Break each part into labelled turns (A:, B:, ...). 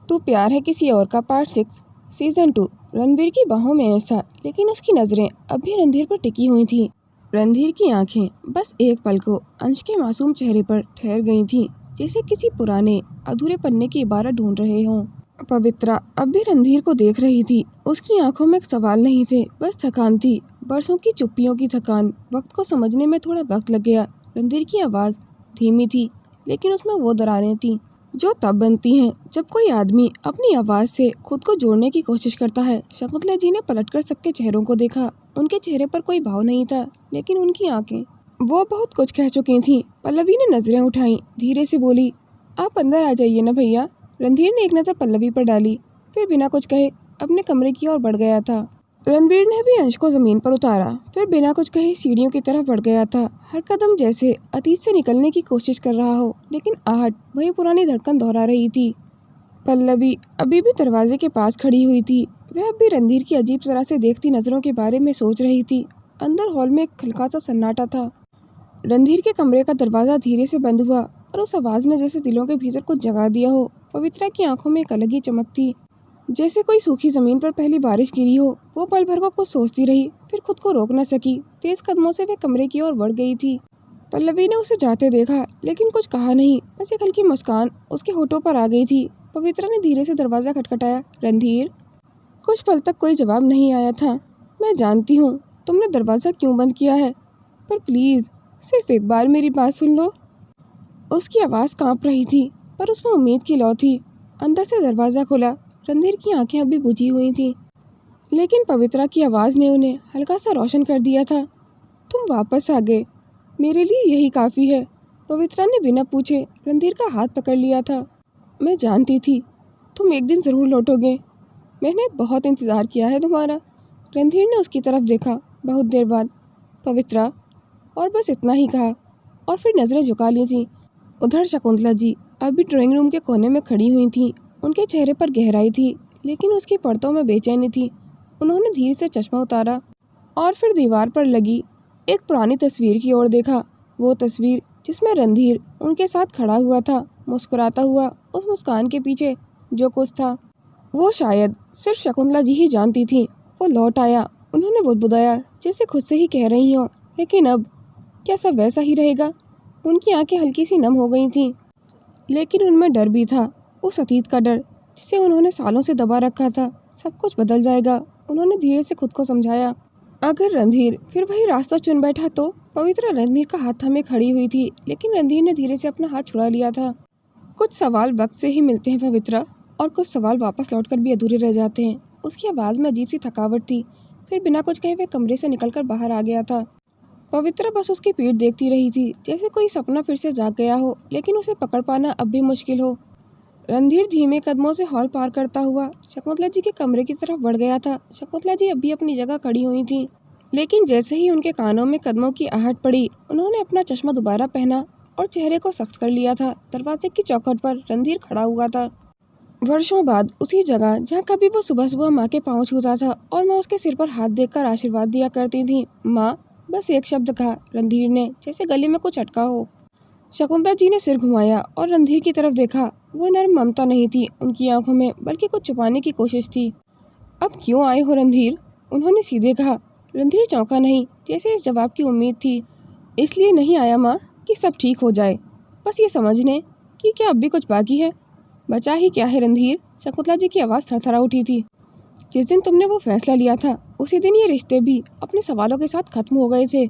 A: तू प्यार है किसी और का पार्ट 6 सीजन 2। रणबीर की बाहों में ऐसा, लेकिन उसकी नजरें अब भी रणधीर पर टिकी हुई थीं। रणधीर की आंखें बस एक पल को अंश के मासूम चेहरे पर ठहर गई थीं, जैसे किसी पुराने अधूरे पन्ने की इबारत ढूंढ रहे हों। पवित्रा अब भी रणधीर को देख रही थी। उसकी आंखों में सवाल नहीं थे, बस थकान थी, बरसों की चुप्पियों की थकान। वक्त को समझने में थोड़ा वक्त लग गया। रणधीर की आवाज़ धीमी थी, लेकिन उसमें वो दरारें थीं जो तब बनती हैं जब कोई आदमी अपनी आवाज़ से खुद को जोड़ने की कोशिश करता है। शकुंतला जी ने पलटकर सबके चेहरों को देखा। उनके चेहरे पर कोई भाव नहीं था, लेकिन उनकी आंखें वो बहुत कुछ कह चुकी थीं। पल्लवी ने नजरें उठाईं, धीरे से बोली, आप अंदर आ जाइए ना भैया। रणधीर ने एक नज़र पल्लवी पर डाली, फिर बिना कुछ कहे अपने कमरे की ओर बढ़ गया था। रणबीर ने भी अंश को ज़मीन पर उतारा, फिर बिना कुछ कहे सीढ़ियों की तरफ बढ़ गया था। हर कदम जैसे अतीत से निकलने की कोशिश कर रहा हो, लेकिन आहट वही पुरानी धड़कन दोहरा रही थी। पल्लवी अभी भी दरवाजे के पास खड़ी हुई थी। वह अब भी रणधीर की अजीब तरह से देखती नज़रों के बारे में सोच रही थी। अंदर हॉल में एक हल्का सा सन्नाटा था। रणधीर के कमरे का दरवाज़ा धीरे से बंद हुआ और उस आवाज़ ने जैसे दिलों के भीतर कुछ जगा दिया हो। पवित्रा की आंखों में एक अलग ही चमक थी, जैसे कोई सूखी ज़मीन पर पहली बारिश गिरी हो। वो पल भर को कुछ सोचती रही, फिर खुद को रोक न सकी। तेज़ कदमों से वह कमरे की ओर बढ़ गई थी। पल्लवी ने उसे जाते देखा, लेकिन कुछ कहा नहीं, बस एक हल्की मुस्कान उसके होठों पर आ गई थी। पवित्रा ने धीरे से दरवाज़ा खटखटाया। रणधीर। कुछ पल तक कोई जवाब नहीं आया था। मैं जानती हूँ तुमने दरवाज़ा क्यों बंद किया है, पर प्लीज़ सिर्फ एक बार मेरी बात सुन लो। उसकी आवाज़ कांप रही थी, पर उसमें उम्मीद की लौ थी। अंदर से दरवाज़ा खुला। रणधीर की आंखें अभी बुझी हुई थीं, लेकिन पवित्रा की आवाज़ ने उन्हें हल्का सा रोशन कर दिया था। तुम वापस आ गए, मेरे लिए यही काफ़ी है। पवित्रा ने बिना पूछे रणधीर का हाथ पकड़ लिया था। मैं जानती थी तुम एक दिन ज़रूर लौटोगे। मैंने बहुत इंतज़ार किया है तुम्हारा। रणधीर ने उसकी तरफ देखा बहुत देर बाद। पवित्रा, और बस इतना ही कहा, और फिर नज़रें झुका ली थीं। उधर शकुंतला जी अभी ड्राइंग रूम के कोने में खड़ी हुई थीं। उनके चेहरे पर गहराई थी, लेकिन उसकी परतों में बेचैनी थी। उन्होंने धीरे से चश्मा उतारा और फिर दीवार पर लगी एक पुरानी तस्वीर की ओर देखा। वो तस्वीर जिसमें रणधीर उनके साथ खड़ा हुआ था, मुस्कुराता हुआ। उस मुस्कान के पीछे जो कुछ था, वो शायद सिर्फ शकुंतला जी ही जानती थी। वो लौट आया। उन्होंने बुदबुदाया, जैसे खुद से ही कह रही हों, लेकिन अब क्या सब वैसा ही रहेगा? उनकी आंखें हल्की सी नम हो गई थीं, लेकिन उनमें डर भी था, उस अतीत का डर जिसे उन्होंने सालों से दबा रखा था। सब कुछ बदल जाएगा, उन्होंने धीरे से खुद को समझाया। अगर रणधीर फिर वही रास्ता चुन बैठा तो? पवित्रा रणधीर का हाथ थामे खड़ी हुई थी, लेकिन रणधीर ने धीरे से अपना हाथ छुड़ा लिया था। कुछ सवाल वक्त से ही मिलते हैं पवित्रा, और कुछ सवाल वापस लौटकर भी अधूरे रह जाते हैं। उसकी आवाज़ में अजीब सी थकावट थी। फिर बिना कुछ कहे वह कमरे से निकलकर बाहर आ गया था। पवित्रा बस उसकी पीठ देखती रही थी, जैसे कोई सपना फिर से जाग गया हो, लेकिन उसे पकड़ पाना अब भी मुश्किल हो। रणधीर धीमे कदमों से हॉल पार करता हुआ शकुंतला जी के कमरे की तरफ बढ़ गया था। शकुंतला जी अब भी अपनी जगह खड़ी हुई थीं, लेकिन जैसे ही उनके कानों में कदमों की आहट पड़ी, उन्होंने अपना चश्मा दोबारा पहना और चेहरे को सख्त कर लिया था। दरवाजे की चौखट पर रणधीर खड़ा हुआ था, वर्षों बाद उसी जगह जहाँ कभी वो सुबह सुबह माँ के पाँव छूता था और माँ उसके सिर पर हाथ देकर आशीर्वाद दिया करती थी। माँ, बस एक शब्द कहा रणधीर ने, जैसे गले में कुछ अटका हो। शकुंतला जी ने सिर घुमाया और रणधीर की तरफ देखा। वो नर्म ममता नहीं थी उनकी आंखों में, बल्कि कुछ छुपाने की कोशिश थी। अब क्यों आए हो रणधीर? उन्होंने सीधे कहा। रणधीर चौंका नहीं, जैसे इस जवाब की उम्मीद थी। इसलिए नहीं आया माँ कि सब ठीक हो जाए, बस ये समझने कि क्या अब भी कुछ बाकी है। बचा ही क्या है रणधीर? शकुंतला जी की आवाज़ थरथरा उठी थी। जिस दिन तुमने वो फैसला लिया था, उसी दिन ये रिश्ते भी अपने सवालों के साथ खत्म हो गए थे।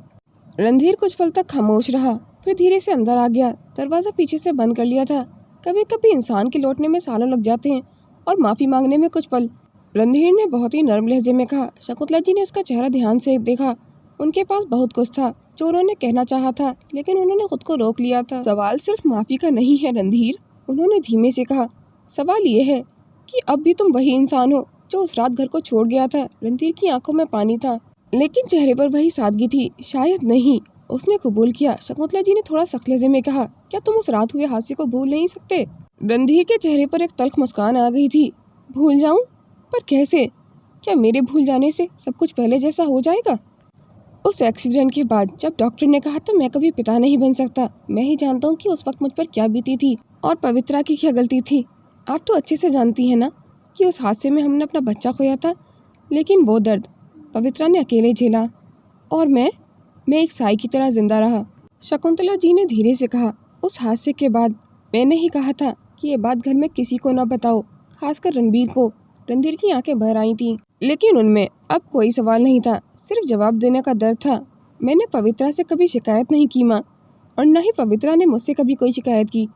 A: रणधीर कुछ पल तक खामोश रहा, फिर धीरे से अंदर आ गया। दरवाज़ा पीछे से बंद कर लिया था। कभी कभी इंसान के लौटने में सालों लग जाते हैं, और माफ़ी मांगने में कुछ पल। रणधीर ने बहुत ही नर्म लहजे में कहा। शकुंतला जी ने उसका चेहरा ध्यान से देखा। उनके पास बहुत कुछ था जो उन्होंने कहना चाहा था, लेकिन उन्होंने खुद को रोक लिया था। सवाल सिर्फ माफ़ी का नहीं है रणधीर, उन्होंने धीमे से कहा। सवाल ये है कि अब भी तुम वही इंसान हो जो उस रात घर को छोड़ गया था। रणधीर की आंखों में पानी था, लेकिन चेहरे पर वही सादगी थी। शायद नहीं, उसने कबूल किया। शकुंतला जी ने थोड़ा सख्त लहजे में कहा, क्या तुम उस रात हुए हादसे को भूल नहीं सकते? रणधीर के चेहरे पर एक तल्ख मुस्कान आ गई थी। भूल जाऊं? पर कैसे? क्या मेरे भूल जाने से सब कुछ पहले जैसा हो जाएगा? उस एक्सीडेंट के बाद जब डॉक्टर ने कहा था मैं कभी पिता नहीं बन सकता, मैं ही जानता हूँ कि उस वक्त मुझ पर क्या बीती थी और पवित्रा की क्या गलती थी। आप तो अच्छे से जानती हैं ना कि उस हादसे में हमने अपना बच्चा खोया था, लेकिन वो दर्द पवित्रा ने अकेले झेला और मैं एक साई की तरह जिंदा रहा। शकुंतला जी ने धीरे से कहा, उस हादसे के बाद मैंने ही कहा था कि ये बात घर में किसी को ना बताओ, खासकर रणबीर को। रणधीर की आंखें भर आई थीं, लेकिन उनमें अब कोई सवाल नहीं था, सिर्फ जवाब देने का डर था। मैंने पवित्रा से कभी शिकायत नहीं की माँ, और न ही पवित्रा ने मुझसे कभी कोई शिकायत की।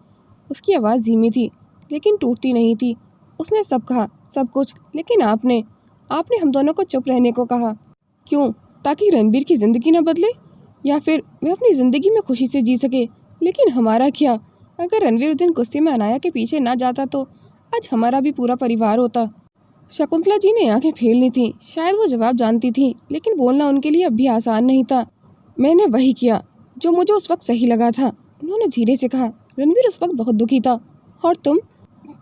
A: उसकी आवाज़ धीमी थी लेकिन टूटती नहीं थी। उसने सब कहा, सब कुछ, लेकिन आपने हम दोनों को चुप रहने को कहा। क्यों? ताकि रणबीर की ज़िंदगी न बदले, या फिर वह अपनी ज़िंदगी में खुशी से जी सके। लेकिन हमारा क्या? अगर रणवीर उस दिन गुस्से में अनाया के पीछे ना जाता तो आज हमारा भी पूरा परिवार होता। शकुंतला जी ने आंखें फेर ली थीं। शायद वो जवाब जानती थी, लेकिन बोलना उनके लिए अब भी आसान नहीं था। मैंने वही किया जो मुझे उस वक्त सही लगा था, उन्होंने धीरे से कहा। रणवीर उस वक्त बहुत दुखी था, और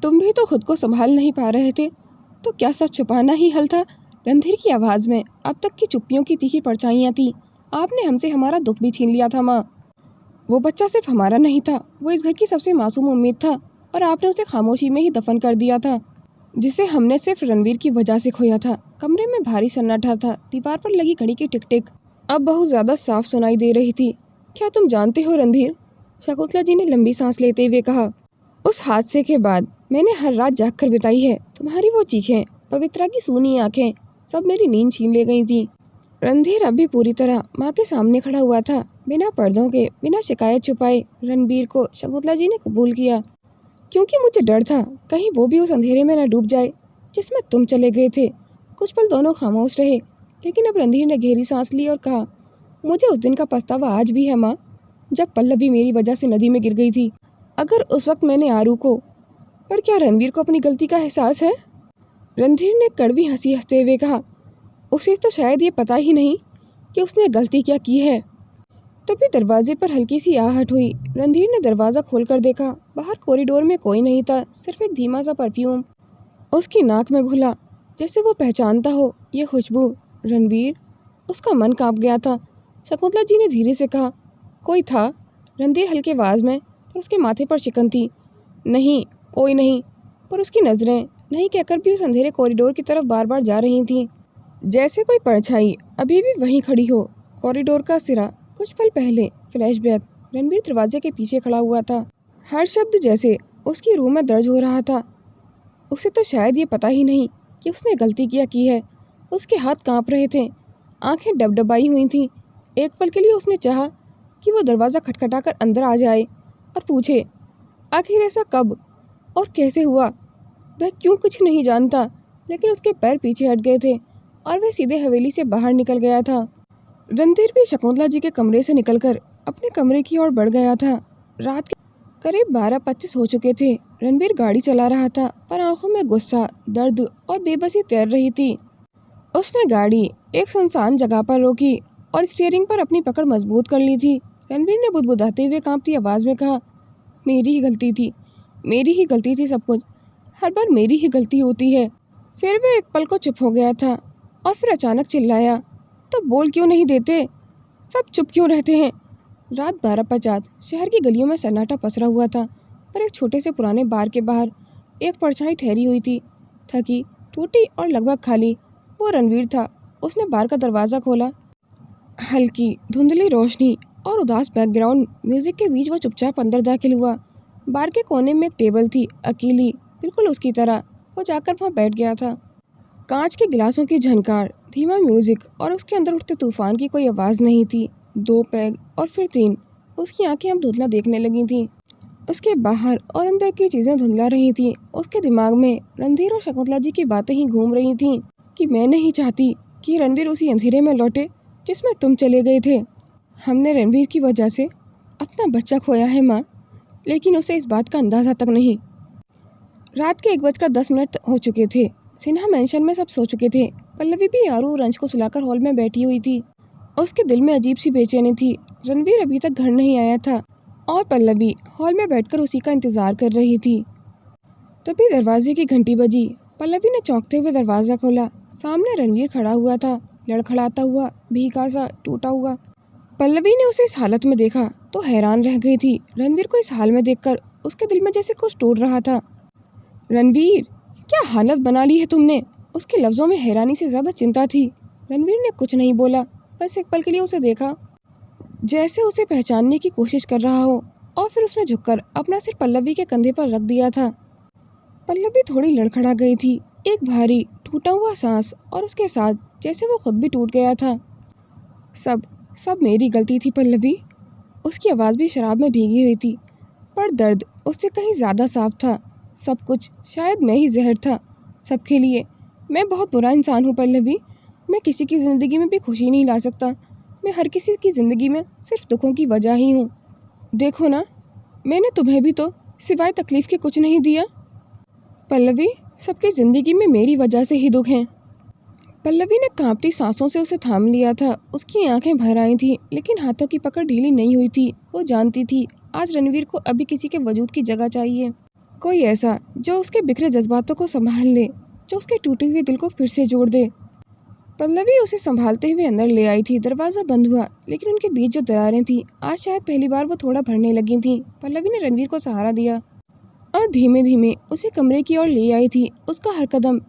A: तुम भी तो खुद को संभाल नहीं पा रहे थे, तो क्या सच छुपाना ही हल था? रणधीर की आवाज़ में अब तक की चुप्पियों की तीखी परछाइयाँ थीं। आपने हमसे हमारा दुख भी छीन लिया था माँ। वो बच्चा सिर्फ हमारा नहीं था, वो इस घर की सबसे मासूम उम्मीद था, और आपने उसे खामोशी में ही दफन कर दिया था, जिसे हमने सिर्फ रणवीर की वजह से खोया था। कमरे में भारी सन्नाटा था। दीवार पर लगी घड़ी की टिक टिक अब बहुत ज़्यादा साफ सुनाई दे रही थी। क्या तुम जानते हो रणधीर? शकुंतला जी ने लंबी सांस लेते हुए कहा, उस हादसे के बाद मैंने हर रात जाग कर बिताई है। तुम्हारी वो चीखें, पवित्रा की सूनी आंखें, सब मेरी नींद छीन ले गई थी। रणधीर अभी पूरी तरह माँ के सामने खड़ा हुआ था, बिना पर्दों के, बिना शिकायत छुपाए। रणबीर को शकुंतला जी ने कबूल किया, क्योंकि मुझे डर था कहीं वो भी उस अंधेरे में न डूब जाए जिसमें तुम चले गए थे। कुछ पल दोनों खामोश रहे, लेकिन अब रणधीर ने गहरी सांस ली और कहा, मुझे उस दिन का पछतावा आज भी है माँ, जब पल्लवी मेरी वजह से नदी में गिर गई थी। अगर उस वक्त मैंने आरू को, पर क्या रणवीर को अपनी गलती का एहसास है? रणधीर ने कड़वी हंसी हंसते हुए कहा, उसे तो शायद ये पता ही नहीं कि उसने गलती क्या की है। तभी दरवाजे पर हल्की सी आहट हुई। रणधीर ने दरवाज़ा खोलकर देखा। बाहर कॉरिडोर में कोई नहीं था, सिर्फ एक धीमा सा परफ्यूम उसकी नाक में घुला, जैसे वो पहचानता हो ये खुशबू। रणवीर, उसका मन कांप गया था। शकुंतला जी ने धीरे से कहा, कोई था? रणधीर हल्के आवाज़ में, पर उसके माथे पर शिकन थी। नहीं, कोई नहीं, पर उसकी नज़रें नहीं कहकर भी उस अंधेरे कॉरिडोर की तरफ बार बार जा रही थीं, जैसे कोई परछाई अभी भी वहीं खड़ी हो। कॉरिडोर का सिरा, कुछ पल पहले, फ्लैशबैक। रणबीर दरवाजे के पीछे खड़ा हुआ था। हर शब्द जैसे उसकी रूह में दर्ज हो रहा था। उसे तो शायद ये पता ही नहीं कि उसने गलती क्या की है। उसके हाथ कांप रहे थे, आंखें डबडबाई हुई थीं। एक पल के लिए उसने चाहा कि वो दरवाज़ा खटखटाकर अंदर आ जाए और पूछे, आखिर ऐसा कब और कैसे हुआ? वह क्यों कुछ नहीं जानता, लेकिन उसके पैर पीछे हट गए थे और वह सीधे हवेली से बाहर निकल गया था। रणधीर भी शकुंतला जी के कमरे से निकलकर अपने कमरे की ओर बढ़ गया था। रात के करीब 12:25 हो चुके थे। रणबीर गाड़ी चला रहा था, पर आंखों में गुस्सा, दर्द और बेबसी तैर रही थी। उसने गाड़ी एक सुनसान जगह पर रोकी और स्टीयरिंग पर अपनी पकड़ मजबूत कर ली थी। रणबीर ने बुदबुदाते हुए कांपती आवाज़ में कहा, मेरी ही गलती थी, मेरी ही गलती थी सब कुछ, हर बार मेरी ही गलती होती है। फिर वह एक पल को चुप हो गया था और फिर अचानक चिल्लाया, तो बोल क्यों नहीं देते? सब चुप क्यों रहते हैं? रात 12:50। शहर की गलियों में सन्नाटा पसरा हुआ था, पर एक छोटे से पुराने बार के बाहर एक परछाई ठहरी हुई थी, थकी, टूटी और लगभग खाली। वो रणवीर था। उसने बार का दरवाज़ा खोला। हल्की धुंधली रोशनी और उदास बैकग्राउंड म्यूजिक के बीच वो चुपचाप अंदर दाखिल हुआ। बार के कोने में एक टेबल थी, अकेली, बिल्कुल उसकी तरह। वो जाकर वहाँ बैठ गया था। कांच के गिलासों की झनकार, धीमा म्यूजिक और उसके अंदर उठते तूफान की कोई आवाज़ नहीं थी। 2 पैग और फिर 3। उसकी आंखें अब धुंधला देखने लगी थीं। उसके बाहर और अंदर की चीज़ें धुंधला रही थीं। उसके दिमाग में रणधीर और शकुंतला जी की बातें ही घूम रही थीं कि मैं नहीं चाहती कि रणवीर उसी अंधेरे में लौटे जिसमें तुम चले गए थे। हमने रणवीर की वजह से अपना बच्चा खोया है माँ, लेकिन उसे इस बात का अंदाज़ा तक नहीं। रात के 1:10 हो चुके थे। सिन्हा मेंशन में सब सो चुके थे। पल्लवी भी आरू और अंश को सुलाकर हॉल में बैठी हुई थी। उसके दिल में अजीब सी बेचैनी थी। रणवीर अभी तक घर नहीं आया था और पल्लवी हॉल में बैठकर उसी का इंतज़ार कर रही थी। तभी दरवाजे की घंटी बजी। पल्लवी ने चौंकते हुए दरवाज़ा खोला। सामने रणवीर खड़ा हुआ था, लड़खड़ाता हुआ, भीगा सा, टूटा हुआ। पल्लवी ने उसे इस हालत में देखा तो हैरान रह गई थी। रणवीर को इस हाल में देखकर उसके दिल में जैसे कुछ टूट रहा था। रणवीर, क्या हालत बना ली है तुमने? उसके लफ्ज़ों में हैरानी से ज़्यादा चिंता थी। रणवीर ने कुछ नहीं बोला, बस एक पल के लिए उसे देखा, जैसे उसे पहचानने की कोशिश कर रहा हो, और फिर उसने झुककर अपना सिर पल्लवी के कंधे पर रख दिया था। पल्लवी थोड़ी लड़खड़ा गई थी, एक भारी टूटा हुआ सांस, और उसके साथ जैसे वो खुद भी टूट गया था। सब सब मेरी गलती थी पल्लवी। उसकी आवाज़ भी शराब में भीगी हुई थी, पर दर्द उससे कहीं ज़्यादा साफ था। सब कुछ शायद मैं ही जहर था सबके लिए। मैं बहुत बुरा इंसान हूँ पल्लवी। मैं किसी की ज़िंदगी में भी खुशी नहीं ला सकता। मैं हर किसी की ज़िंदगी में सिर्फ दुखों की वजह ही हूँ। देखो ना, मैंने तुम्हें भी तो सिवाय तकलीफ़ के कुछ नहीं दिया। पल्लवी, सबकी ज़िंदगी में मेरी वजह से ही दुख हैं। पल्लवी ने कांपती सांसों से उसे थाम लिया था। उसकी आंखें भर आई थीं, लेकिन हाथों की पकड़ ढीली नहीं हुई थी। वो जानती थी आज रणवीर को अभी किसी के वजूद की जगह चाहिए, कोई ऐसा जो उसके बिखरे जज्बातों को संभाल ले, जो उसके टूटे हुए दिल को फिर से जोड़ दे। पल्लवी उसे संभालते हुए अंदर ले आई थी। दरवाज़ा बंद हुआ, लेकिन उनके बीच जो दरारें थीं, आज शायद पहली बार वो थोड़ा भरने लगी थीं। पल्लवी ने रणवीर को सहारा दिया और धीमे धीमे उसे कमरे की ओर ले आई थी। उसका हर कदम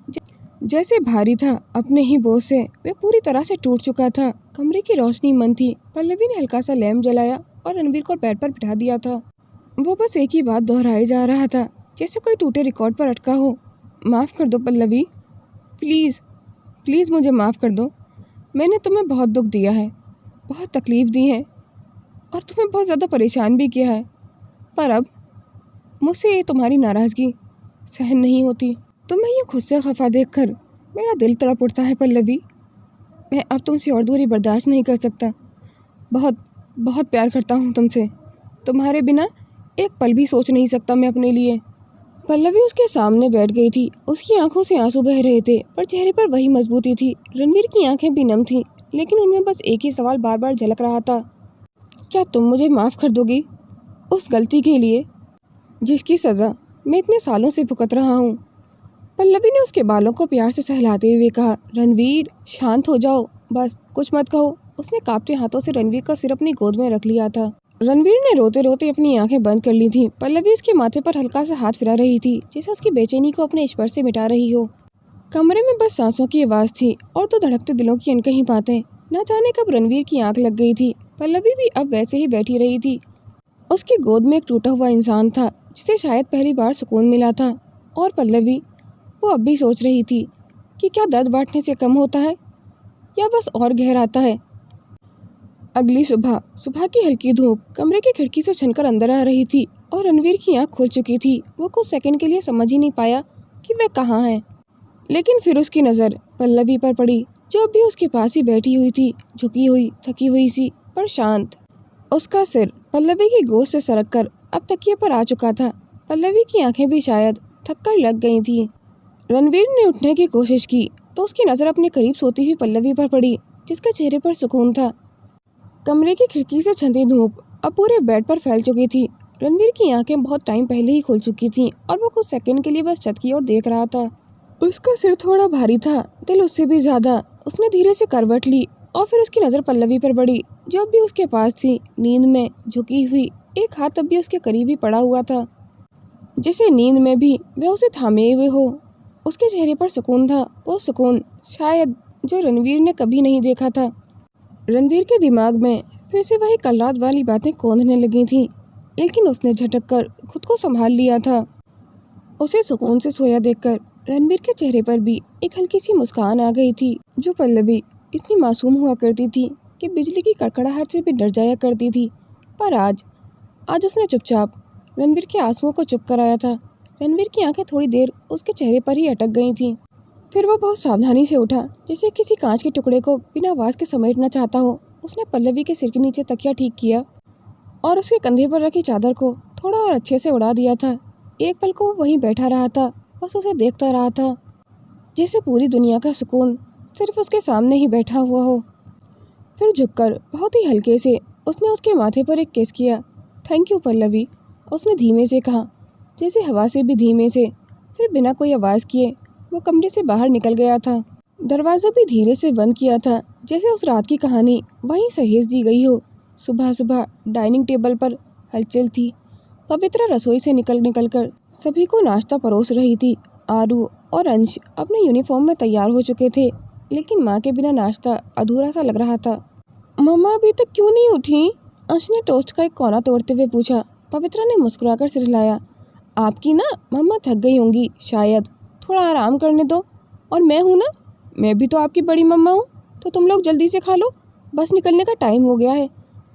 A: जैसे भारी था अपने ही बोझ से। वह पूरी तरह से टूट चुका था। कमरे की रोशनी मंद थी। पल्लवी ने हल्का सा लैम्प जलाया और रणवीर को बेड पर बिठा दिया था। वो बस एक ही बात दोहराए जा रहा था, जैसे कोई टूटे रिकॉर्ड पर अटका हो। माफ़ कर दो पल्लवी, प्लीज़ प्लीज़ मुझे माफ़ कर दो। मैंने तुम्हें बहुत दुख दिया है, बहुत तकलीफ़ दी है, और तुम्हें बहुत ज़्यादा परेशान भी किया है। पर अब मुझसे ये तुम्हारी नाराज़गी सहन नहीं होती। तुम्हें ये खुद से खफा देखकर मेरा दिल तड़प उठता है पल्लवी। मैं अब तुमसे और दूरी बर्दाश्त नहीं कर सकता। बहुत बहुत प्यार करता हूँ तुमसे। तुम्हारे बिना एक पल भी सोच नहीं सकता मैं अपने लिए। पल्लवी उसके सामने बैठ गई थी। उसकी आंखों से आंसू बह रहे थे, पर चेहरे पर वही मजबूती थी। रणवीर की आंखें भी नम थीं, लेकिन उनमें बस एक ही सवाल बार बार झलक रहा था, क्या तुम मुझे माफ़ कर दोगी उस गलती के लिए जिसकी सज़ा मैं इतने सालों से भुगत रहा हूँ? पल्लवी ने उसके बालों को प्यार से सहलाते हुए कहा, रणवीर शांत हो जाओ, बस कुछ मत कहो। उसने कांपते हाथों से रणवीर का सिर अपनी गोद में रख लिया था। रणवीर ने रोते रोते अपनी आंखें बंद कर ली थीं। पल्लवी उसके माथे पर हल्का सा हाथ फिरा रही थी, जैसे उसकी बेचैनी को अपने स्पर्श से मिटा रही हो। कमरे में बस सांसों की आवाज़ थी और तो धड़कते दिलों की अनकही बातें। न जाने कब रणवीर की आंख लग गई थी। पल्लवी भी अब वैसे ही बैठी रही थी। उसकी गोद में एक टूटा हुआ इंसान था, जिसे शायद पहली बार सुकून मिला था। और पल्लवी, वो अब भी सोच रही थी कि क्या दर्द बांटने से कम होता है या बस और गहराता है। अगली सुबह की हल्की धूप कमरे की खिड़की से छनकर अंदर आ रही थी और रणवीर की आंख खुल चुकी थी। वो कुछ सेकंड के लिए समझ ही नहीं पाया कि वह कहाँ है, लेकिन फिर उसकी नज़र पल्लवी पर पड़ी, जो अभी उसके पास ही बैठी हुई थी, झुकी हुई, थकी हुई सी, पर शांत। उसका सिर पल्लवी की गोद से सरककर अब तकिए पर आ चुका था। पल्लवी की आंखें भी शायद थक कर लग गई थीं। रणवीर ने उठने की कोशिश की तो उसकी नज़र अपने करीब सोती हुई पल्लवी पर पड़ी, जिसके चेहरे पर सुकून था। कमरे की खिड़की से छंदी धूप अब पूरे बेड पर फैल चुकी थी। रणवीर की आंखें बहुत टाइम पहले ही खुल चुकी थीं और वो कुछ सेकंड के लिए बस छत की ओर देख रहा था। उसका सिर थोड़ा भारी था, दिल उससे भी ज़्यादा। उसने धीरे से करवट ली और फिर उसकी नज़र पल्लवी पर पड़ी, जो अब भी उसके पास थी, नींद में झुकी हुई। एक हाथ अब भी उसके करीब ही पड़ा हुआ था, जैसे नींद में भी वह उसे थामे हुए हो। उसके चेहरे पर सुकून था, वो सुकून शायद जो रणवीर ने कभी नहीं देखा था। रणवीर के दिमाग में फिर से वही कल रात वाली बातें कौंधने लगी थीं, लेकिन उसने झटक कर खुद को संभाल लिया था। उसे सुकून से सोया देखकर रणवीर के चेहरे पर भी एक हल्की सी मुस्कान आ गई थी। जो पल्लवी इतनी मासूम हुआ करती थी कि बिजली की कड़कड़ाहट से भी डर जाया करती थी, पर आज उसने चुपचाप रणवीर के आंसुओं को चुप कराया था। रणवीर की आंखें थोड़ी देर उसके चेहरे पर ही अटक गई थीं। फिर वो बहुत सावधानी से उठा, जैसे किसी कांच के टुकड़े को बिना आवाज़ के समेटना चाहता हो। उसने पल्लवी के सिर के नीचे तकिया ठीक किया और उसके कंधे पर रखी चादर को थोड़ा और अच्छे से उड़ा दिया था। एक पल को वो वहीं बैठा रहा था, बस उसे देखता रहा था, जैसे पूरी दुनिया का सुकून सिर्फ उसके सामने ही बैठा हुआ हो। फिर झुककर बहुत ही हल्के से उसने उसके माथे पर एक किस किया। थैंक यू पल्लवी, उसने धीमे से कहा, जैसे हवा से भी धीमे से। फिर बिना कोई आवाज़ किए वो कमरे से बाहर निकल गया था। दरवाज़ा भी धीरे से बंद किया था, जैसे उस रात की कहानी वहीं सहेज दी गई हो। सुबह सुबह डाइनिंग टेबल पर हलचल थी। पवित्र रसोई से निकल कर सभी को नाश्ता परोस रही थी। आरू और अंश अपने यूनिफॉर्म में तैयार हो चुके थे, लेकिन माँ के बिना नाश्ता अधूरा सा लग रहा था। मम्मा अभी तक क्यों नहीं उठी? अंश ने टोस्ट का एक कोना तोड़ते हुए पूछा। पवित्रा ने मुस्कुराकर सिर हिलाया। आपकी ना मम्मा थक गई होंगी शायद, थोड़ा आराम करने दो। और मैं हूँ ना, मैं भी तो आपकी बड़ी मम्मा हूँ, तो तुम लोग जल्दी से खा लो, बस निकलने का टाइम हो गया है।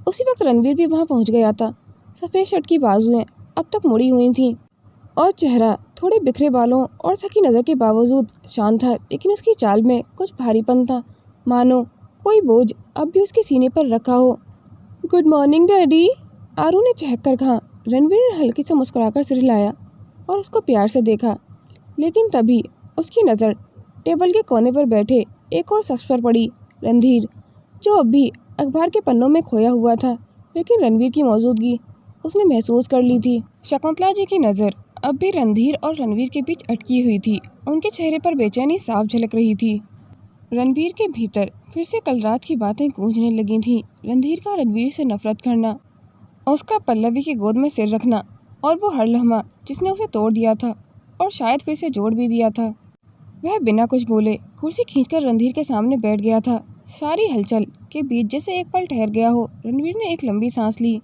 A: उसी वक्त रणवीर भी वहाँ पहुँच गया था। सफ़ेद शर्ट की बाजुएं अब तक मुड़ी हुई थीं और चेहरा थोड़े बिखरे बालों और थकी नज़र के बावजूद शांत था, लेकिन उसकी चाल में कुछ भारीपन था, मानो कोई बोझ अब भी उसके सीने पर रखा हो। गुड मॉर्निंग डैडी, आरू ने चहक कर कहा। रणवीर ने हल्की से मुस्कुराकर सिर हिलाया और उसको प्यार से देखा, लेकिन तभी उसकी नज़र टेबल के कोने पर बैठे एक और शख्स पर पड़ी, रणधीर, जो अब भी अखबार के पन्नों में खोया हुआ था। लेकिन रणवीर की मौजूदगी उसने महसूस कर ली थी। शकुंतला जी की नज़र अब भी रणधीर और रणवीर के बीच अटकी हुई थी। उनके चेहरे पर बेचैनी साफ झलक रही थी। रणवीर के भीतर फिर से कल रात की बातें गूंजने लगी थीं। रणधीर का रणवीर से नफरत करना, उसका पल्लवी की गोद में सिर रखना, और वो हर लम्हा जिसने उसे तोड़ दिया था और शायद फिर से जोड़ भी दिया था। वह बिना कुछ बोले कुर्सी खींचकर रणधीर के सामने बैठ गया था। सारी हलचल के बीच जैसे एक पल ठहर गया हो, रणवीर ने एक लंबी सांस ली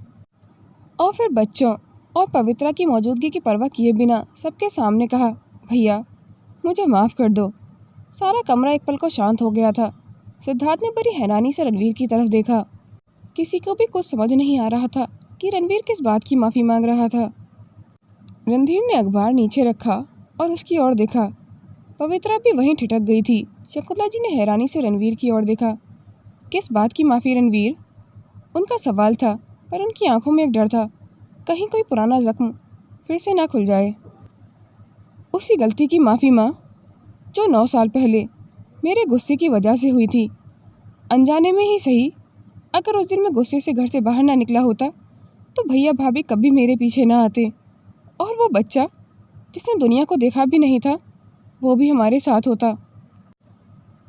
A: और फिर बच्चों और पवित्रा की मौजूदगी की परवाह किए बिना सबके सामने कहा, भैया मुझे माफ़ कर दो। सारा कमरा एक पल को शांत हो गया था। सिद्धार्थ ने बड़ी हैरानी से रणवीर की तरफ देखा। किसी को भी कुछ समझ नहीं आ रहा था कि रणवीर किस बात की माफ़ी मांग रहा था। रणधीर ने अखबार नीचे रखा और उसकी ओर देखा। पवित्रा भी वहीं ठिठक गई थी। शकुंतला जी ने हैरानी से रणवीर की ओर देखा। किस बात की माफ़ी रणवीर? उनका सवाल था, पर उनकी आंखों में एक डर था, कहीं कोई पुराना जख्म फिर से ना खुल जाए। उसी गलती की माफ़ी माँ, जो 9 साल पहले मेरे गुस्से की वजह से हुई थी। अनजाने में ही सही, अगर उस दिन मैं गुस्से से घर से बाहर ना निकला होता तो भैया भाभी कभी मेरे पीछे ना आते, और वो बच्चा जिसने दुनिया को देखा भी नहीं था वो भी हमारे साथ होता।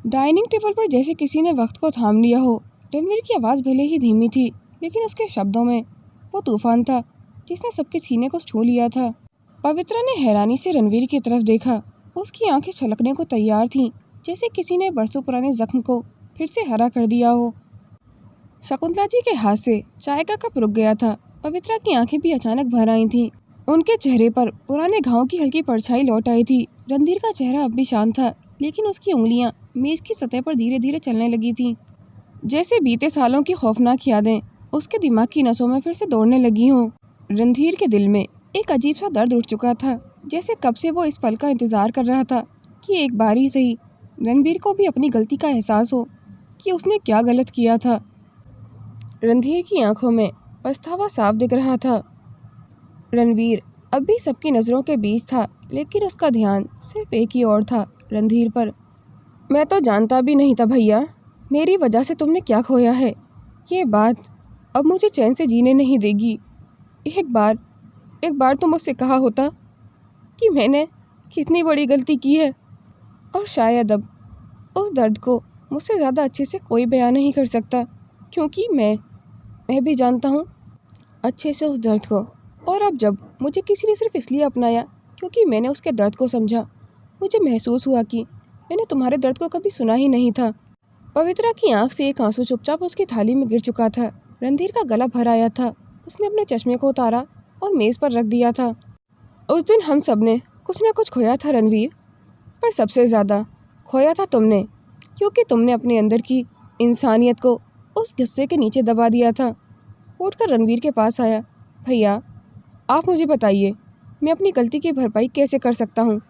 A: डाइनिंग टेबल पर जैसे किसी ने वक्त को थाम लिया हो। रणवीर की आवाज़ भले ही धीमी थी, लेकिन उसके शब्दों में वो तूफान था जिसने सबके सीने को छू लिया था। पवित्रा ने हैरानी से रणवीर की तरफ देखा। उसकी आंखें छलकने को तैयार थीं, जैसे किसी ने बरसों पुराने जख्म को फिर से हरा कर दिया हो। शकुंतला जी के हाथ से चाय का कप रुक गया था। पवित्रा की आंखें भी अचानक भर आई थीं। उनके चेहरे पर पुराने घाव की हल्की परछाई लौट आई थी। रणधीर का चेहरा अब भी शांत था, लेकिन उसकी उंगलियां मेज़ की सतह पर धीरे धीरे चलने लगी थीं, जैसे बीते सालों की खौफनाक यादें उसके दिमाग की नसों में फिर से दौड़ने लगी हों। रणधीर के दिल में एक अजीब सा दर्द उठ चुका था, जैसे कब से वो इस पल का इंतज़ार कर रहा था कि एक बार ही सही रणवीर को भी अपनी गलती का एहसास हो कि उसने क्या गलत किया था। रणधीर की आंखों में पछतावा साफ दिख रहा था। रणवीर अब भी सबकी नज़रों के बीच था, लेकिन उसका ध्यान सिर्फ एक ही और था, रणधीर पर। मैं तो जानता भी नहीं था भैया, मेरी वजह से तुमने क्या खोया है। ये बात अब मुझे चैन से जीने नहीं देगी। एक बार तो मुझसे कहा होता कि मैंने कितनी बड़ी गलती की है, और शायद अब उस दर्द को मुझसे ज़्यादा अच्छे से कोई बयान नहीं कर सकता, क्योंकि मैं भी जानता हूँ अच्छे से उस दर्द को। और अब जब मुझे किसी ने सिर्फ इसलिए अपनाया क्योंकि मैंने उसके दर्द को समझा, मुझे महसूस हुआ कि मैंने तुम्हारे दर्द को कभी सुना ही नहीं था। पवित्रा की आंख से एक आंसू चुपचाप उसकी थाली में गिर चुका था। रणधीर का गला भर आया था। उसने अपने चश्मे को उतारा और मेज़ पर रख दिया था। उस दिन हम सब ने कुछ ना कुछ खोया था रणवीर, पर सबसे ज़्यादा खोया था तुमने, क्योंकि तुमने अपने अंदर की इंसानियत को उस गुस्से के नीचे दबा दिया था। उठकर रणवीर के पास आया। भैया आप मुझे बताइए, मैं अपनी गलती की भरपाई कैसे कर सकता हूँ।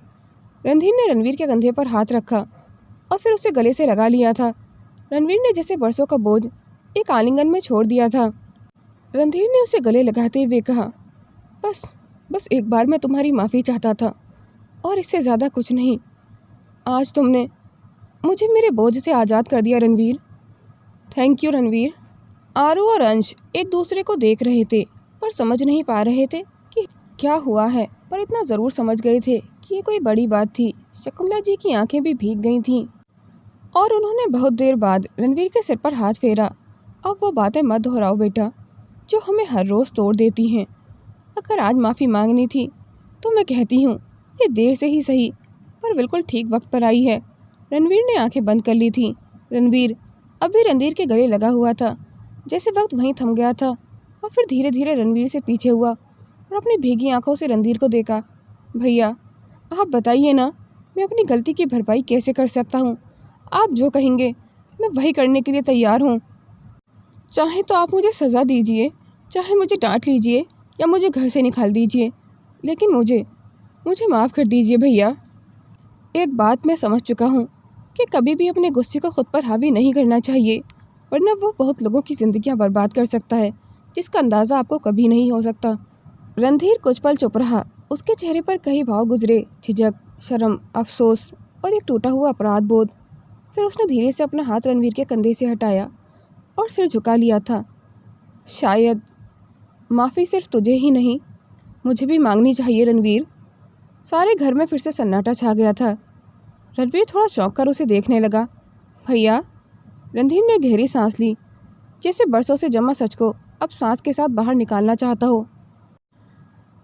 A: रणधीर ने रणवीर के कंधे पर हाथ रखा और फिर उसे गले से लगा लिया था। रणवीर ने जैसे बरसों का बोझ एक आलिंगन में छोड़ दिया था। रणधीर ने उसे गले लगाते हुए कहा, बस एक बार मैं तुम्हारी माफ़ी चाहता था, और इससे ज़्यादा कुछ नहीं। आज तुमने मुझे मेरे बोझ से आज़ाद कर दिया रणवीर। Thank you Ranveer. आरू और अंश एक दूसरे को देख रहे थे, पर समझ नहीं पा रहे थे कि क्या हुआ है, पर इतना ज़रूर समझ गए थे कि ये कोई बड़ी बात थी। शकुंतला जी की आंखें भी भीग गई थीं और उन्होंने बहुत देर बाद रणवीर के सिर पर हाथ फेरा। अब वो बातें मत दोहराओ बेटा, जो हमें हर रोज़ तोड़ देती हैं। अगर आज माफ़ी मांगनी थी तो मैं कहती हूँ ये देर से ही सही पर बिल्कुल ठीक वक्त पर आई है। रणवीर ने आंखें बंद कर ली थीं। रणवीर अभी रणधीर के गले लगा हुआ था, जैसे वक्त वहीं थम गया था। और फिर धीरे धीरे रणवीर से पीछे हुआ और अपनी भीगी आंखों से रणधीर को देखा। भैया आप बताइए ना, मैं अपनी गलती की भरपाई कैसे कर सकता हूँ? आप जो कहेंगे मैं वही करने के लिए तैयार हूँ। चाहे तो आप मुझे सज़ा दीजिए, चाहे मुझे डांट लीजिए या मुझे घर से निकाल दीजिए, लेकिन मुझे माफ़ कर दीजिए भैया। एक बात मैं समझ चुका हूँ कि कभी भी अपने गुस्से को खुद पर हावी नहीं करना चाहिए, वरना वो बहुत लोगों की ज़िंदगियाँ बर्बाद कर सकता है, जिसका अंदाज़ा आपको कभी नहीं हो सकता। रणधीर कुछ पल चुप रहा। उसके चेहरे पर कई भाव गुजरे, झिझक, शर्म, अफसोस और एक टूटा हुआ अपराध बोध। फिर उसने धीरे से अपना हाथ रणवीर के कंधे से हटाया और सिर झुका लिया था। शायद माफ़ी सिर्फ तुझे ही नहीं, मुझे भी मांगनी चाहिए रणवीर। सारे घर में फिर से सन्नाटा छा गया था। रणवीर थोड़ा चौंक कर उसे देखने लगा। भैया। रणधीर ने गहरी सांस ली, जैसे बरसों से जमा सच को अब सांस के साथ बाहर निकालना चाहता हो।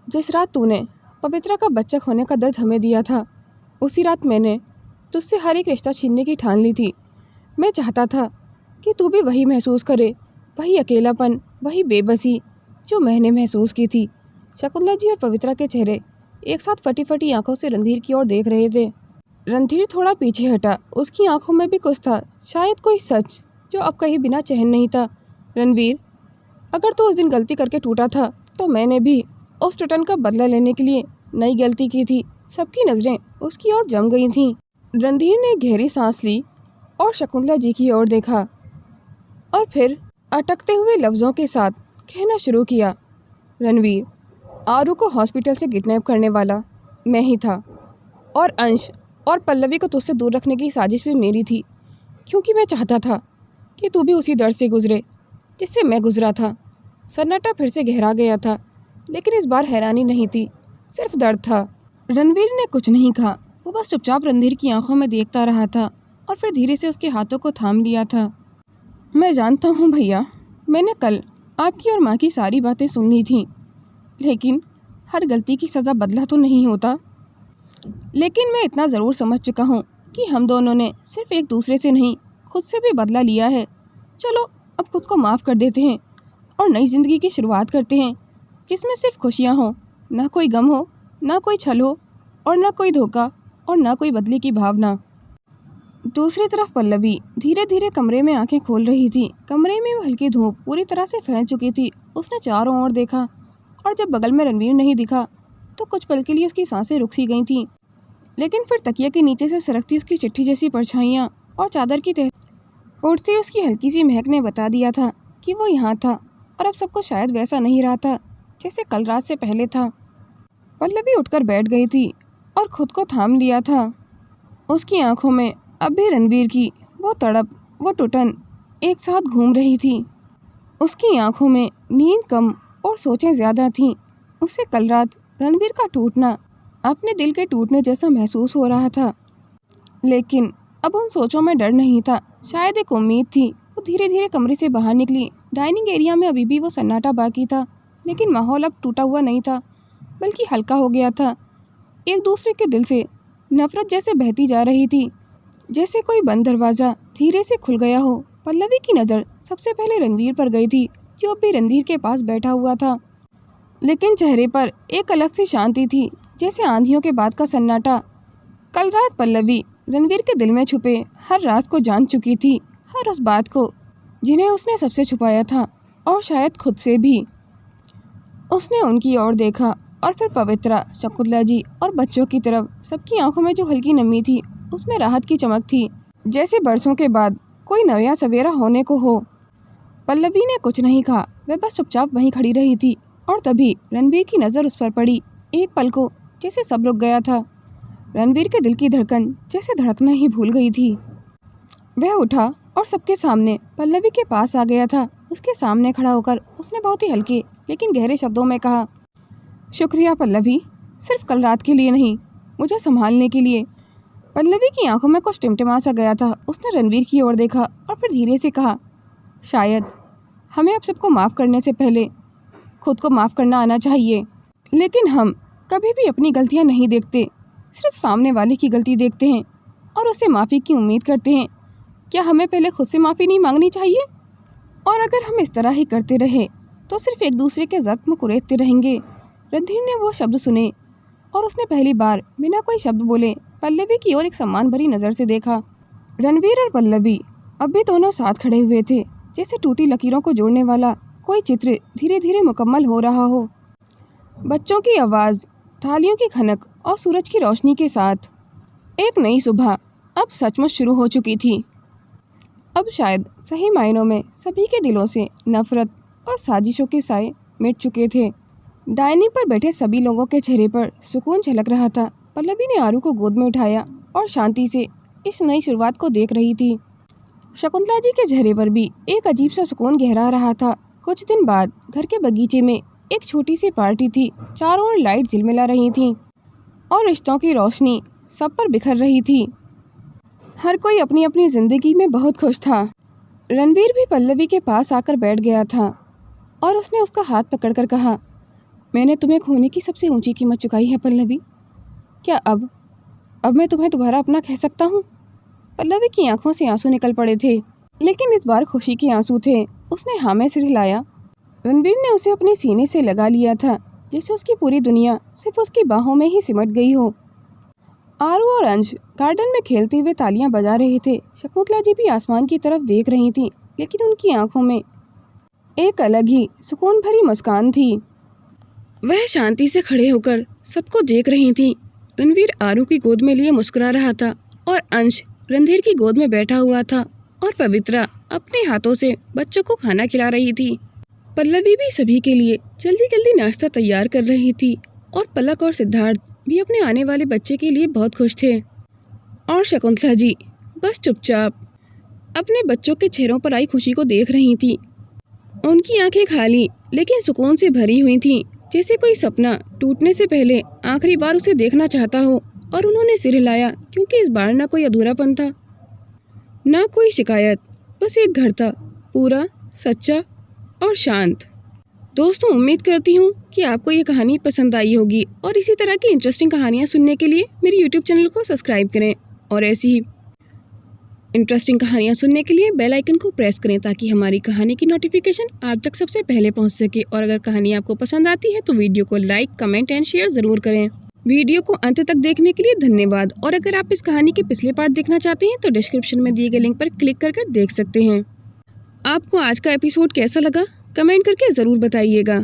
A: जिस रात तूने पवित्रा का बच्चा खोने का दर्द हमें दिया था, उसी रात मैंने तुझसे हर एक रिश्ता छीनने की ठान ली थी। मैं चाहता था कि तू भी वही महसूस करे, वही अकेलापन, वही बेबसी जो मैंने महसूस की थी। शकुंतला जी और पवित्रा के चेहरे एक साथ फटी फटी आंखों से रणधीर की ओर देख रहे थे। रणधीर थोड़ा पीछे हटा। उसकी आंखों में भी कुछ था, शायद कोई सच जो अब कहीं बिना चैन नहीं था। रणवीर, अगर तू उस दिन गलती करके टूटा था तो मैंने भी उस टूटन का बदला लेने के लिए नई गलती की थी। सबकी नज़रें उसकी ओर जम गई थीं। रणधीर ने गहरी सांस ली और शकुंतला जी की ओर देखा और फिर अटकते हुए लफ्ज़ों के साथ कहना शुरू किया। रणवीर, आरू को हॉस्पिटल से किडनैप करने वाला मैं ही था, और अंश और पल्लवी को तुझसे दूर रखने की साजिश भी मेरी थी, क्योंकि मैं चाहता था कि तू भी उसी दर्द से गुजरे जिससे मैं गुजरा था। सन्नाटा फिर से गहरा गया था, लेकिन इस बार हैरानी नहीं थी, सिर्फ दर्द था। रणवीर ने कुछ नहीं कहा। वो बस चुपचाप रणधीर की आंखों में देखता रहा था और फिर धीरे से उसके हाथों को थाम लिया था। मैं जानता हूँ भैया, मैंने कल आपकी और माँ की सारी बातें सुन ली थीं, लेकिन हर गलती की सज़ा बदला तो नहीं होता। लेकिन मैं इतना ज़रूर समझ चुका हूँ कि हम दोनों ने सिर्फ एक दूसरे से नहीं, खुद से भी बदला लिया है। चलो अब खुद को माफ़ कर देते हैं और नई ज़िंदगी की शुरुआत करते हैं, जिसमें सिर्फ खुशियाँ हों, ना कोई गम हो, ना कोई छल हो और ना कोई धोखा और ना कोई बदले की भावना। दूसरी तरफ पल्लवी धीरे धीरे कमरे में आंखें खोल रही थी। कमरे में हल्की धूप पूरी तरह से फैल चुकी थी। उसने चारों ओर देखा और जब बगल में रणवीर नहीं दिखा तो कुछ पल के लिए उसकी सांसें रुक सी गई थीं। लेकिन फिर तकिया के नीचे से सरकती उसकी चिट्ठी जैसी परछाइयाँ और चादर की तह उड़ती उसकी हल्की सी महक ने बता दिया था कि वो यहाँ था और अब सब कुछ शायद वैसा नहीं रहा था जैसे कल रात से पहले था। पल्लवी उठकर बैठ गई थी और खुद को थाम लिया था। उसकी आंखों में अब भी रणवीर की वो तड़प, वो टुटन एक साथ घूम रही थी। उसकी आंखों में नींद कम और सोचें ज़्यादा थीं। उसे कल रात रणवीर का टूटना अपने दिल के टूटने जैसा महसूस हो रहा था, लेकिन अब उन सोचों में डर नहीं था, शायद एक उम्मीद थी। वो धीरे धीरे कमरे से बाहर निकली। डाइनिंग एरिया में अभी भी वो सन्नाटा बाकी था, लेकिन माहौल अब टूटा हुआ नहीं था, बल्कि हल्का हो गया था। एक दूसरे के दिल से नफरत जैसे बहती जा रही थी, जैसे कोई बंद दरवाज़ा धीरे से खुल गया हो। पल्लवी की नज़र सबसे पहले रणवीर पर गई थी, जो अब भी रणधीर के पास बैठा हुआ था, लेकिन चेहरे पर एक अलग सी शांति थी, जैसे आंधियों के बाद का सन्नाटा। कल रात पल्लवी रणवीर के दिल में छुपे हर राज को जान चुकी थी, हर उस बात को जिन्हें उसने सबसे छुपाया था और शायद खुद से भी। उसने उनकी ओर देखा और फिर पवित्रा, शकुंतला जी और बच्चों की तरफ। सबकी आंखों में जो हल्की नमी थी, उसमें राहत की चमक थी, जैसे बरसों के बाद कोई नया सवेरा होने को हो। पल्लवी ने कुछ नहीं कहा, वह बस चुपचाप वहीं खड़ी रही थी। और तभी रणवीर की नज़र उस पर पड़ी। एक पल को जैसे सब रुक गया था। रणवीर के दिल की धड़कन जैसे धड़कना ही भूल गई थी। वह उठा और सबके सामने पल्लवी के पास आ गया था। उसके सामने खड़ा होकर उसने बहुत ही हल्के लेकिन गहरे शब्दों में कहा, शुक्रिया पल्लवी, सिर्फ कल रात के लिए नहीं, मुझे संभालने के लिए। पल्लवी की आंखों में कुछ टिमटिमा सा गया था। उसने रणवीर की ओर देखा और फिर धीरे से कहा, शायद हमें अब सबको माफ़ करने से पहले खुद को माफ़ करना आना चाहिए। लेकिन हम कभी भी अपनी गलतियां नहीं देखते, सिर्फ सामने वाले की गलती देखते हैं और उससे माफ़ी की उम्मीद करते हैं। क्या हमें पहले खुद से माफ़ी नहीं मांगनी चाहिए? और अगर हम इस तरह ही करते रहे तो सिर्फ एक दूसरे के जख्म कुरेदते रहेंगे। रणधीर ने वो शब्द सुने और उसने पहली बार बिना कोई शब्द बोले पल्लवी की ओर एक सम्मान भरी नज़र से देखा। रणवीर और पल्लवी अब भी दोनों साथ खड़े हुए थे, जैसे टूटी लकीरों को जोड़ने वाला कोई चित्र धीरे धीरे मुकम्मल हो रहा हो। बच्चों की आवाज़, थालियों की खनक और सूरज की रोशनी के साथ एक नई सुबह अब सचमुच शुरू हो चुकी थी। अब शायद सही मायनों में सभी के दिलों से नफरत और साजिशों के साए मिट चुके थे। डाइनिंग पर बैठे सभी लोगों के चेहरे पर सुकून झलक रहा था। पल्लवी ने आरू को गोद में उठाया और शांति से इस नई शुरुआत को देख रही थी। शकुंतला जी के चेहरे पर भी एक अजीब सा सुकून गहरा रहा था। कुछ दिन बाद घर के बगीचे में एक छोटी सी पार्टी थी। चारों ओर लाइट झिलमिला रही थी और रिश्तों की रोशनी सब पर बिखर रही थी। हर कोई अपनी अपनी जिंदगी में बहुत खुश था। रणवीर भी पल्लवी के पास आकर बैठ गया था और उसने उसका हाथ पकड़कर कहा, मैंने तुम्हें खोने की सबसे ऊंची कीमत चुकाई है पल्लवी। क्या अब मैं तुम्हें दोबारा अपना कह सकता हूँ? पल्लवी की आंखों से आंसू निकल पड़े थे, लेकिन इस बार खुशी के आंसू थे। उसने हाँ में सिर हिलाया। रणवीर ने उसे अपने सीने से लगा लिया था, जैसे उसकी पूरी दुनिया सिर्फ उसकी बाहों में ही सिमट गई हो। आरू और अंश गार्डन में खेलते हुए तालियां बजा रहे थे। शकुंतला जी भी आसमान की तरफ देख रही थी, लेकिन उनकी आंखों में एक अलग ही सुकून भरी मुस्कान थी। वह शांति से खड़े होकर सबको देख रही थी। रणवीर आरू की गोद में लिए मुस्कुरा रहा था और अंश रणधीर की गोद में बैठा हुआ था और पवित्रा अपने हाथों से बच्चों को खाना खिला रही थी। पल्लवी भी सभी के लिए जल्दी जल्दी नाश्ता तैयार कर रही थी और पलक और सिद्धार्थ भी अपने आने वाले बच्चे के लिए बहुत खुश थे। और शकुंतला जी बस चुपचाप अपने बच्चों के चेहरों पर आई खुशी को देख रही थी। उनकी आंखें खाली लेकिन सुकून से भरी हुई थीं, जैसे कोई सपना टूटने से पहले आखिरी बार उसे देखना चाहता हो। और उन्होंने सिर हिलाया, क्योंकि इस बार ना कोई अधूरापन था, ना कोई शिकायत। बस एक घर था, पूरा, सच्चा और शांत। दोस्तों, उम्मीद करती हूँ कि आपको ये कहानी पसंद आई होगी और इसी तरह की इंटरेस्टिंग कहानियाँ सुनने के लिए मेरे YouTube चैनल को सब्सक्राइब करें और ऐसी ही इंटरेस्टिंग कहानियाँ सुनने के लिए बेल आइकन को प्रेस करें ताकि हमारी कहानी की नोटिफिकेशन आप तक सबसे पहले पहुँच सके। और अगर कहानी आपको पसंद आती है तो वीडियो को लाइक, कमेंट एंड शेयर ज़रूर करें। वीडियो को अंत तक देखने के लिए धन्यवाद। और अगर आप इस कहानी के पिछले पार्ट देखना चाहते हैं तो डिस्क्रिप्शन में दिए गए लिंक पर क्लिक करके देख सकते हैं। आपको आज का एपिसोड कैसा लगा कमेंट करके ज़रूर बताइएगा।